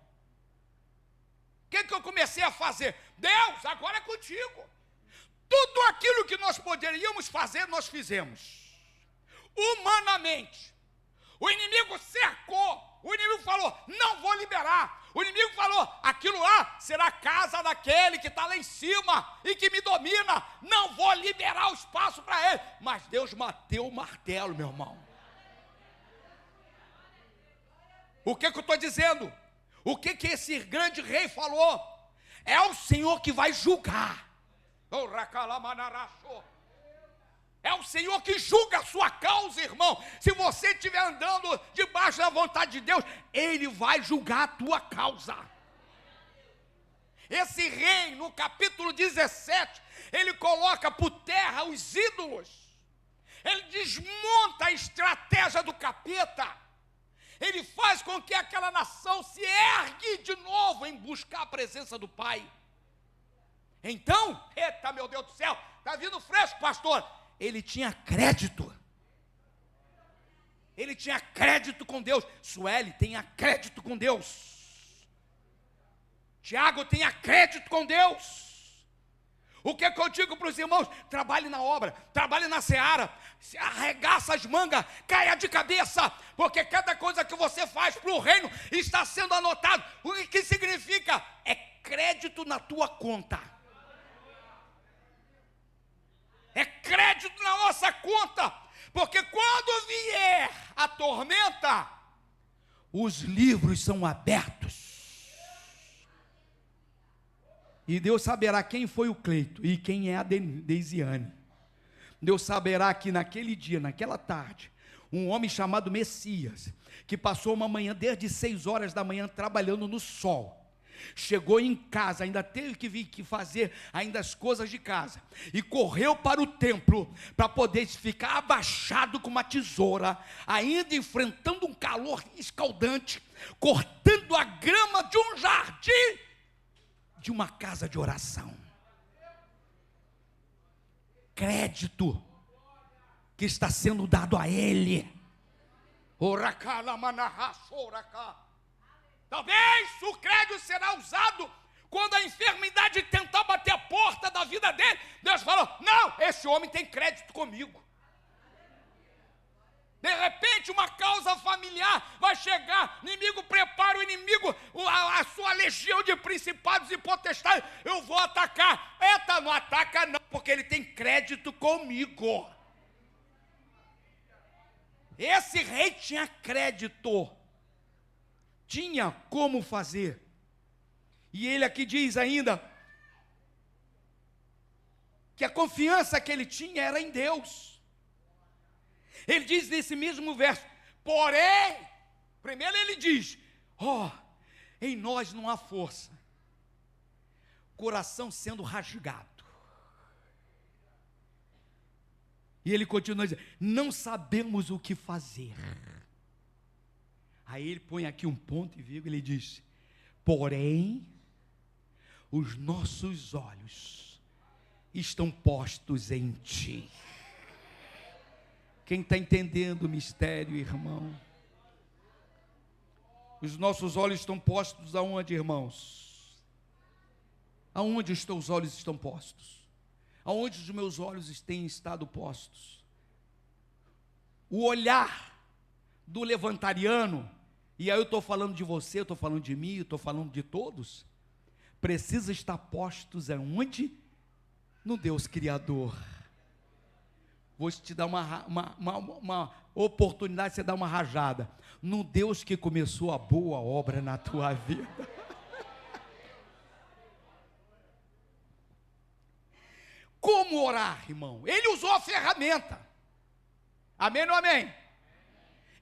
O que eu comecei a fazer? Deus, agora é contigo. Tudo aquilo que nós poderíamos fazer, nós fizemos. Humanamente. O inimigo cercou. O inimigo falou: não vou liberar. O inimigo falou: aquilo lá será a casa daquele que está lá em cima e que me domina. Não vou liberar o espaço para ele. Mas Deus bateu o martelo, meu irmão. O que eu estou dizendo? O que esse grande rei falou? É o Senhor que vai julgar. É o Senhor que julga a sua causa, irmão. Se você estiver andando debaixo da vontade de Deus, Ele vai julgar a tua causa. Esse rei, no capítulo 17, ele coloca por terra os ídolos. Ele desmonta a estratégia do capeta. Ele faz com que aquela nação se ergue de novo em buscar a presença do Pai. Então, eita, meu Deus do céu, está vindo fresco, pastor. Ele tinha crédito. Ele tinha crédito com Deus. Sueli, tenha crédito com Deus. Tiago, tenha crédito com Deus. O que eu digo para os irmãos? Trabalhe na obra, trabalhe na seara, arregaça as mangas, caia de cabeça, porque cada coisa que você faz para o reino está sendo anotado. O que significa? É crédito na tua conta. É crédito na nossa conta, porque quando vier a tormenta, os livros são abertos. E Deus saberá quem foi o Cleito e quem é a Deisiane. Deus saberá que naquele dia, naquela tarde, um homem chamado Messias, que passou uma manhã desde 6 horas da manhã trabalhando no sol, chegou em casa, ainda teve que vir que fazer ainda as coisas de casa, e correu para o templo, para poder ficar abaixado com uma tesoura, ainda enfrentando um calor escaldante, cortando a grama de um jardim, de uma casa de oração. Crédito que está sendo dado a ele. Talvez o crédito será usado quando a enfermidade tentar bater a porta da vida dele. Deus falou: não, esse homem tem crédito comigo. De repente uma causa familiar vai chegar, o inimigo prepara o inimigo, a sua legião de principados e potestades, eu vou atacar. Eita, não ataca não, porque ele tem crédito comigo. Esse rei tinha crédito, tinha como fazer. E ele aqui diz ainda que a confiança que ele tinha era em Deus. Ele diz nesse mesmo verso: porém, primeiro ele diz: em nós não há força, coração sendo rasgado. E ele continua dizendo: não sabemos o que fazer. Aí ele põe aqui um ponto e vírgula, ele diz: porém, os nossos olhos estão postos em Ti. Quem está entendendo o mistério, irmão? Os nossos olhos estão postos aonde, irmãos? Aonde os teus olhos estão postos? Aonde os meus olhos têm estado postos? O olhar do levantariano, e aí eu estou falando de você, eu estou falando de mim, eu estou falando de todos, precisa estar postos aonde? No Deus Criador. Vou te dar uma oportunidade de você dar uma rajada. No Deus que começou a boa obra na tua vida. Como orar, irmão? Ele usou a ferramenta. Amém ou não amém?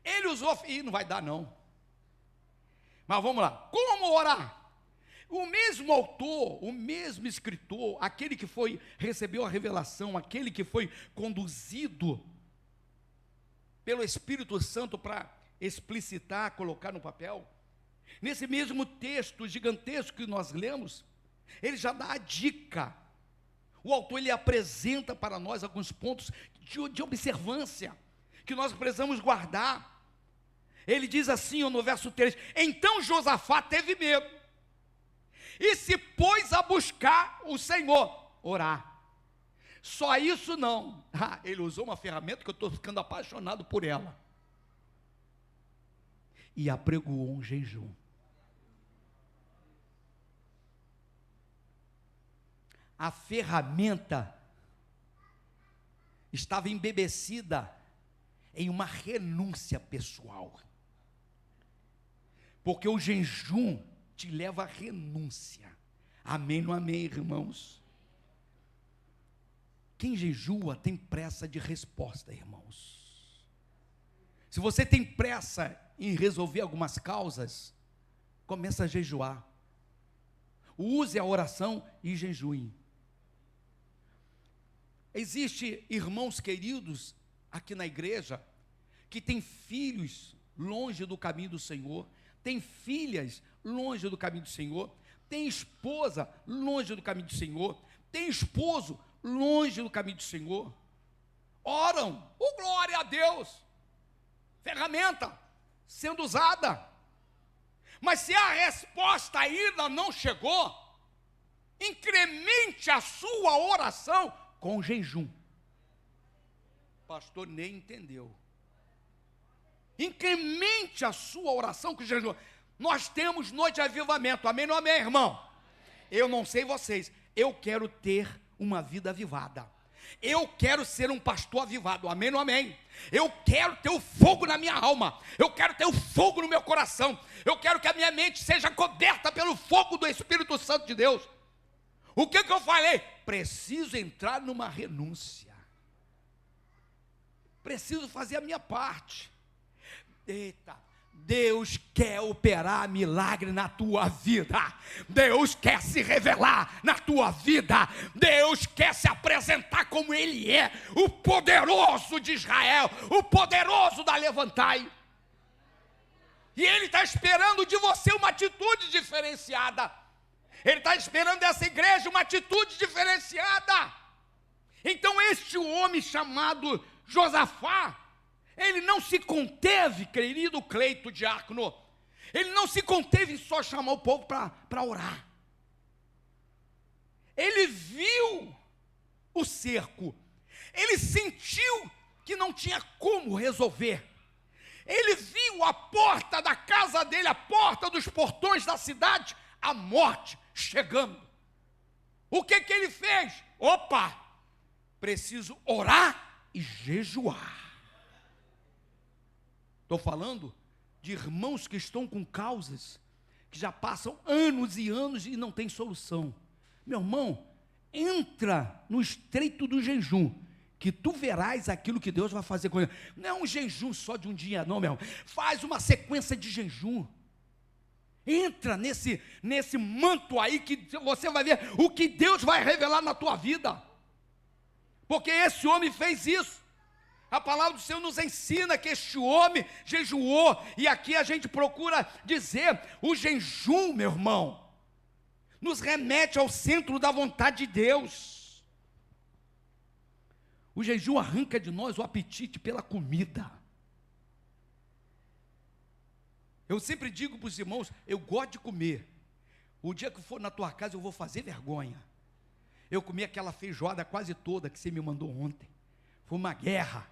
Ele usou, e não vai dar não. Mas vamos lá. Como orar? O mesmo autor, o mesmo escritor, aquele que recebeu a revelação, aquele que foi conduzido pelo Espírito Santo para explicitar, colocar no papel, nesse mesmo texto gigantesco que nós lemos, ele já dá a dica. O autor, ele apresenta para nós alguns pontos de observância, que nós precisamos guardar. Ele diz assim, no verso 3, então Josafá teve medo, e se pôs a buscar o Senhor, orar. Só isso não, ele usou uma ferramenta que eu estou ficando apaixonado por ela, e apregoou um jejum. A ferramenta estava embebecida em uma renúncia pessoal, porque o jejum te leva à renúncia. Amém ou não amém, irmãos? Quem jejua tem pressa de resposta, irmãos. Se você tem pressa em resolver algumas causas, começa a jejuar. Use a oração e jejue. Existe irmãos queridos aqui na igreja que têm filhos longe do caminho do Senhor, tem filhas longe do caminho do Senhor, tem esposa longe do caminho do Senhor, tem esposo longe do caminho do Senhor. Oram, glória a Deus, ferramenta sendo usada, mas se a resposta ainda não chegou, incremente a sua oração com jejum. Pastor nem entendeu. Incremente a sua oração com jejum. Nós temos noite de avivamento, amém ou não amém, irmão? Eu não sei vocês, eu quero ter uma vida avivada. Eu quero ser um pastor avivado, amém ou não amém? Eu quero ter o fogo na minha alma, eu quero ter o fogo no meu coração, eu quero que a minha mente seja coberta pelo fogo do Espírito Santo de Deus. O que eu falei? Preciso entrar numa renúncia, preciso fazer a minha parte. Eita, Deus quer operar milagre na tua vida, Deus quer se revelar na tua vida, Deus quer se apresentar como Ele é, o poderoso de Israel, o poderoso da Levantai, e Ele está esperando de você uma atitude diferenciada, Ele está esperando dessa igreja uma atitude diferenciada. Então este homem chamado Josafá, ele não se conteve, querido Cleito diácono, ele não se conteve em só chamar o povo para orar. Ele viu o cerco, ele sentiu que não tinha como resolver, ele viu a porta da casa dele, a porta dos portões da cidade, a morte chegando. O que ele fez? Opa, preciso orar e jejuar. Estou falando de irmãos que estão com causas que já passam anos e anos e não tem solução. Meu irmão, entra no estreito do jejum, que tu verás aquilo que Deus vai fazer com ele. Não é um jejum só de um dia não, meu irmão. Faz uma sequência de jejum. Entra nesse manto aí que você vai ver o que Deus vai revelar na tua vida. Porque esse homem fez isso. A palavra do Senhor nos ensina que este homem jejuou, e aqui a gente procura dizer, o jejum, meu irmão, nos remete ao centro da vontade de Deus. O jejum arranca de nós o apetite pela comida. Eu sempre digo para os irmãos, eu gosto de comer. O dia que eu for na tua casa eu vou fazer vergonha. Eu comi aquela feijoada quase toda que você me mandou ontem. Foi uma guerra.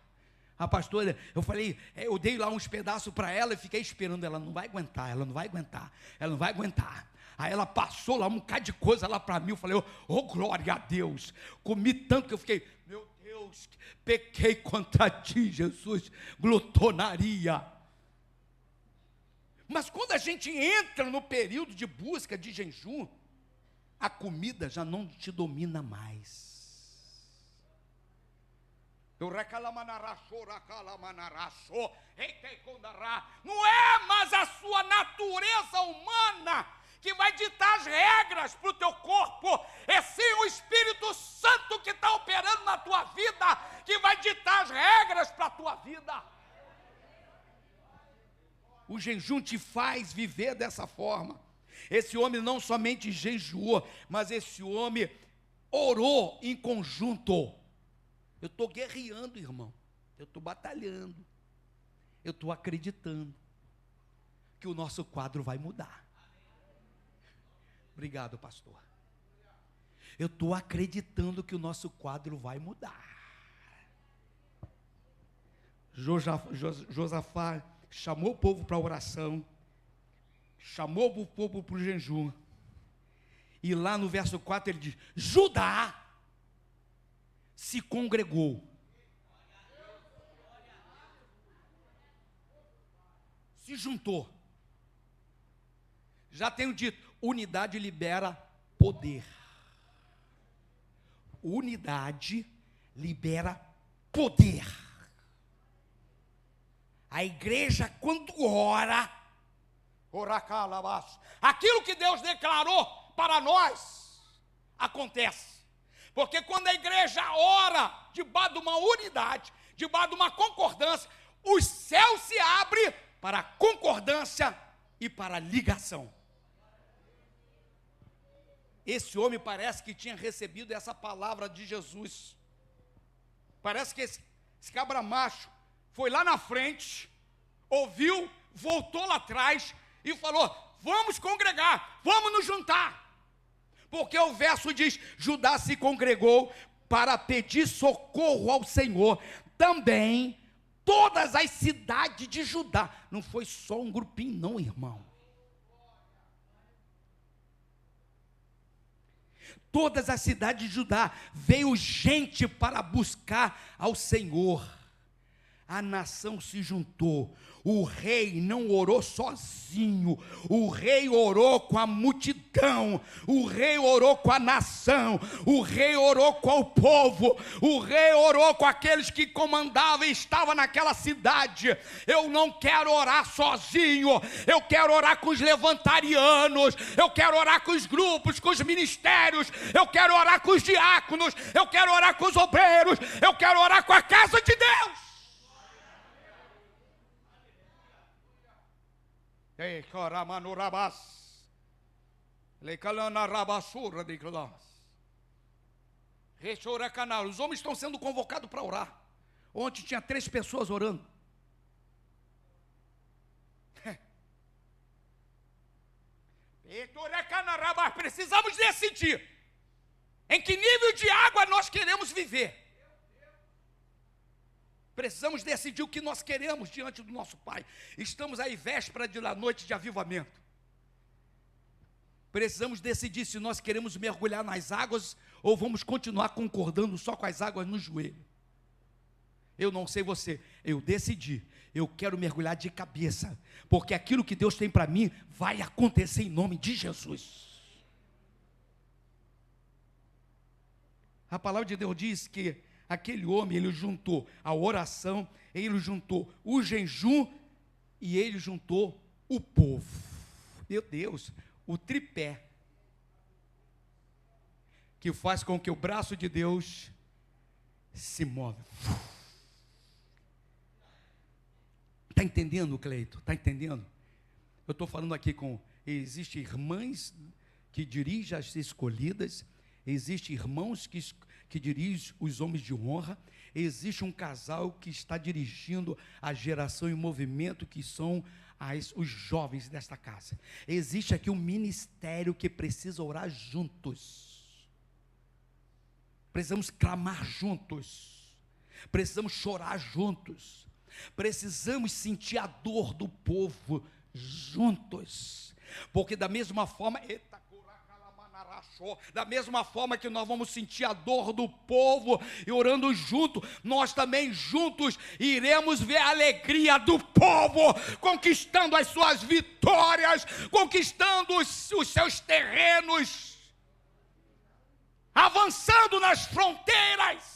A pastora, eu falei, eu dei lá uns pedaços para ela e fiquei esperando. Ela não vai aguentar, ela não vai aguentar, ela não vai aguentar. Aí ela passou lá um bocado de coisa lá para mim. Eu falei, oh glória a Deus. Comi tanto que eu fiquei, meu Deus, pequei contra ti, Jesus, glutonaria. Mas quando a gente entra no período de busca, de jejum, a comida já não te domina mais. Não é mais a sua natureza humana que vai ditar as regras para o teu corpo, é sim o Espírito Santo que está operando na tua vida, que vai ditar as regras para a tua vida. O jejum te faz viver dessa forma. Esse homem não somente jejuou, mas esse homem orou em conjunto. Eu estou guerreando, irmão. Eu estou batalhando. Eu estou acreditando que o nosso quadro vai mudar. Obrigado, pastor. Eu estou acreditando que o nosso quadro vai mudar. Josafá chamou o povo para a oração, chamou o povo para o jejum, e lá no verso 4 ele diz, Judá se congregou, se juntou. Já tenho dito, unidade libera poder. Unidade libera poder. A igreja, quando ora, aquilo que Deus declarou para nós, acontece. Porque quando a igreja ora, debaixo de uma unidade, debaixo de uma concordância, os céus se abrem para a concordância e para a ligação. Esse homem parece que tinha recebido essa palavra de Jesus. Parece que esse cabra macho foi lá na frente, ouviu, voltou lá atrás e falou, vamos congregar, vamos nos juntar. Porque o verso diz, Judá se congregou para pedir socorro ao Senhor. Também todas as cidades de Judá. Não foi só um grupinho não, irmão. Todas as cidades de Judá veio gente para buscar ao Senhor. A nação se juntou. O rei não orou sozinho. O rei orou com a multidão. O rei orou com a nação. O rei orou com o povo. O rei orou com aqueles que comandavam e estavam naquela cidade. Eu não quero orar sozinho. Eu quero orar com os levantarianos. Eu quero orar com os grupos, com os ministérios. Eu quero orar com os diáconos. Eu quero orar com os obreiros. Eu quero orar com a casa de Deus. Os homens estão sendo convocados para orar. Ontem tinha 3 pessoas orando. Precisamos decidir em que nível de água nós queremos viver. Precisamos decidir o que nós queremos diante do nosso Pai. Estamos aí véspera de noite de avivamento. Precisamos decidir se nós queremos mergulhar nas águas ou vamos continuar concordando só com as águas no joelho. Eu não sei você, eu decidi. Eu quero mergulhar de cabeça, porque aquilo que Deus tem para mim vai acontecer em nome de Jesus. A palavra de Deus diz que aquele homem, ele juntou a oração, ele juntou o jejum e ele juntou o povo. Meu Deus, o tripé que faz com que o braço de Deus se move. Está entendendo, Cleito? Está entendendo? Eu estou falando aqui existem irmãs que dirige as escolhidas, existe irmãos que dirigem os homens de honra, existe um casal que está dirigindo a geração em movimento, que são os jovens desta casa. Existe aqui um ministério que precisa orar juntos, precisamos clamar juntos, precisamos chorar juntos, precisamos sentir a dor do povo juntos, porque da mesma forma, da mesma forma que nós vamos sentir a dor do povo e orando junto, nós também juntos iremos ver a alegria do povo conquistando as suas vitórias, conquistando os seus terrenos, avançando nas fronteiras.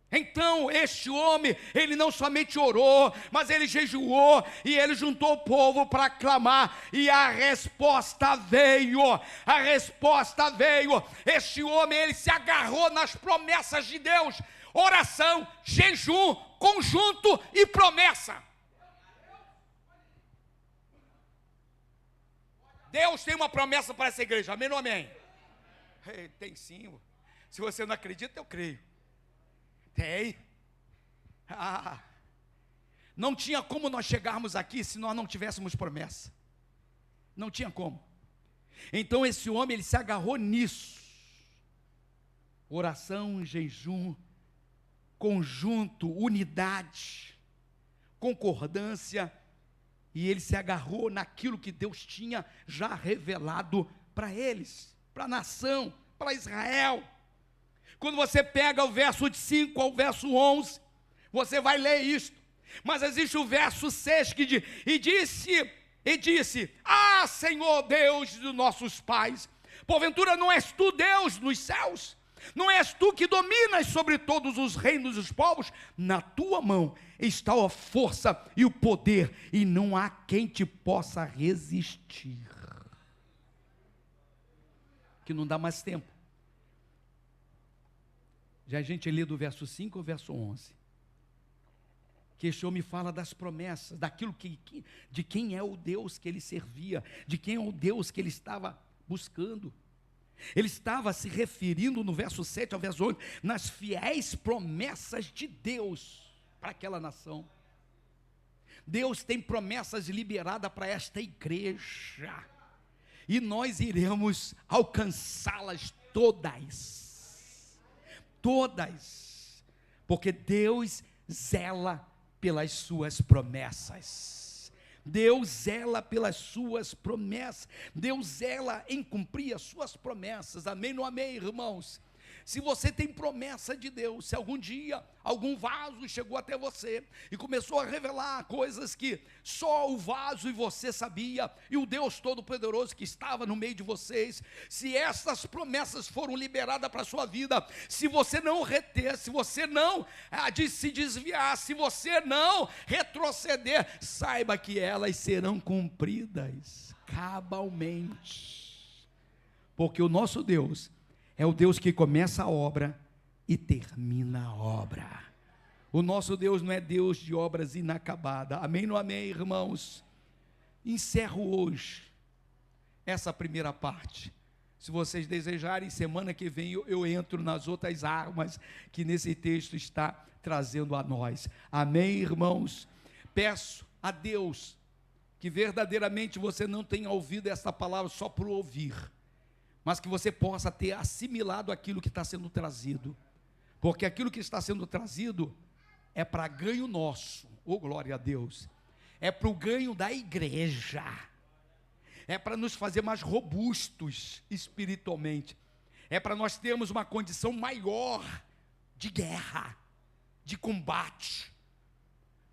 Então este homem, ele não somente orou, mas ele jejuou e ele juntou o povo para clamar, e a resposta veio. Este homem, ele se agarrou nas promessas de Deus: oração, jejum, conjunto e promessa. Deus tem uma promessa para essa igreja, amém ou amém? Tem sim. Se você não acredita, eu creio. Tem. Não tinha como nós chegarmos aqui se nós não tivéssemos promessa. Não tinha como. Então esse homem, ele se agarrou nisso. Oração, jejum, conjunto, unidade, concordância. E ele se agarrou naquilo que Deus tinha já revelado para eles, para a nação, para Israel. Quando você pega o verso de 5 ao verso 11, você vai ler isto. Mas existe o verso 6 que diz: E disse, Senhor Deus dos nossos pais, porventura não és tu Deus nos céus? Não és tu que dominas sobre todos os reinos dos povos? Na tua mão está a força e o poder, e não há quem te possa resistir. Que não dá mais tempo. Já a gente lê do verso 5 ao verso 11. Que este homem fala das promessas, daquilo de quem é o Deus que ele servia, de quem é o Deus que ele estava buscando. Ele estava se referindo no verso 7 ao verso 8, nas fiéis promessas de Deus para aquela nação. Deus tem promessas liberadas para esta igreja, e nós iremos alcançá-las todas, porque Deus zela pelas suas promessas. Deus zela pelas suas promessas. Deus zela em cumprir as suas promessas. Amém ou não amém, irmãos? Se você tem promessa de Deus, se algum dia algum vaso chegou até você e começou a revelar coisas que só o vaso e você sabia, e o Deus Todo-Poderoso que estava no meio de vocês, se essas promessas foram liberadas para a sua vida, se você não reter, se você não se desviar, se você não retroceder, saiba que elas serão cumpridas cabalmente, porque o nosso Deus é o Deus que começa a obra e termina a obra. O nosso Deus não é Deus de obras inacabadas. Amém ou não amém, irmãos? Encerro hoje essa primeira parte. Se vocês desejarem, semana que vem eu entro nas outras armas que nesse texto está trazendo a nós. Amém, irmãos? Peço a Deus que verdadeiramente você não tenha ouvido essa palavra só por ouvir, mas que você possa ter assimilado aquilo que está sendo trazido, porque aquilo que está sendo trazido é para ganho nosso, glória a Deus, é para o ganho da igreja, é para nos fazer mais robustos espiritualmente, é para nós termos uma condição maior de guerra, de combate.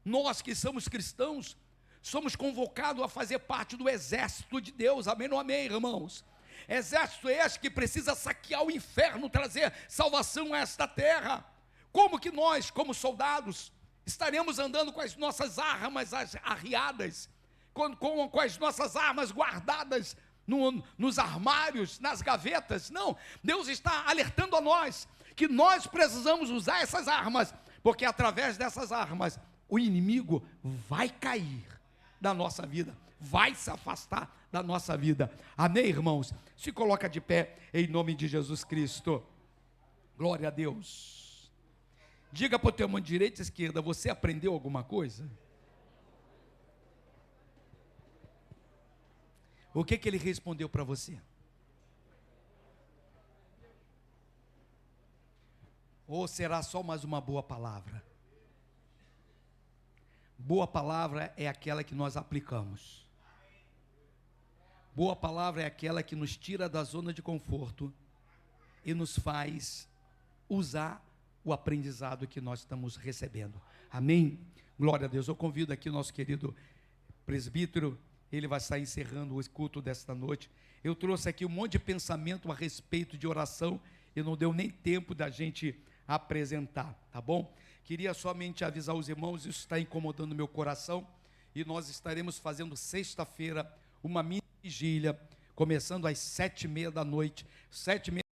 Nós que somos cristãos, somos convocados a fazer parte do exército de Deus, amém ou amém, irmãos? Exército este que precisa saquear o inferno, trazer salvação a esta terra. Como que nós, como soldados, estaremos andando com as nossas armas arriadas, com as nossas armas guardadas nos armários, nas gavetas? Não, Deus está alertando a nós que nós precisamos usar essas armas, porque através dessas armas o inimigo vai cair da nossa vida. vai se afastar da nossa vida. Amém, irmãos? Se coloca de pé em nome de Jesus Cristo. Glória a Deus. Diga para o teu mão direita e esquerda: você aprendeu alguma coisa? O que ele respondeu para você? Ou será só mais uma boa palavra? Boa palavra é aquela que nós aplicamos. Boa palavra é aquela que nos tira da zona de conforto e nos faz usar o aprendizado que nós estamos recebendo. Amém? Glória a Deus. Eu convido aqui o nosso querido presbítero, ele vai estar encerrando o culto desta noite. Eu trouxe aqui um monte de pensamento a respeito de oração e não deu nem tempo da gente apresentar, tá bom? Queria somente avisar os irmãos, isso está incomodando meu coração, e nós estaremos fazendo sexta-feira uma mini vigília, começando às 7h30 da noite, 7h30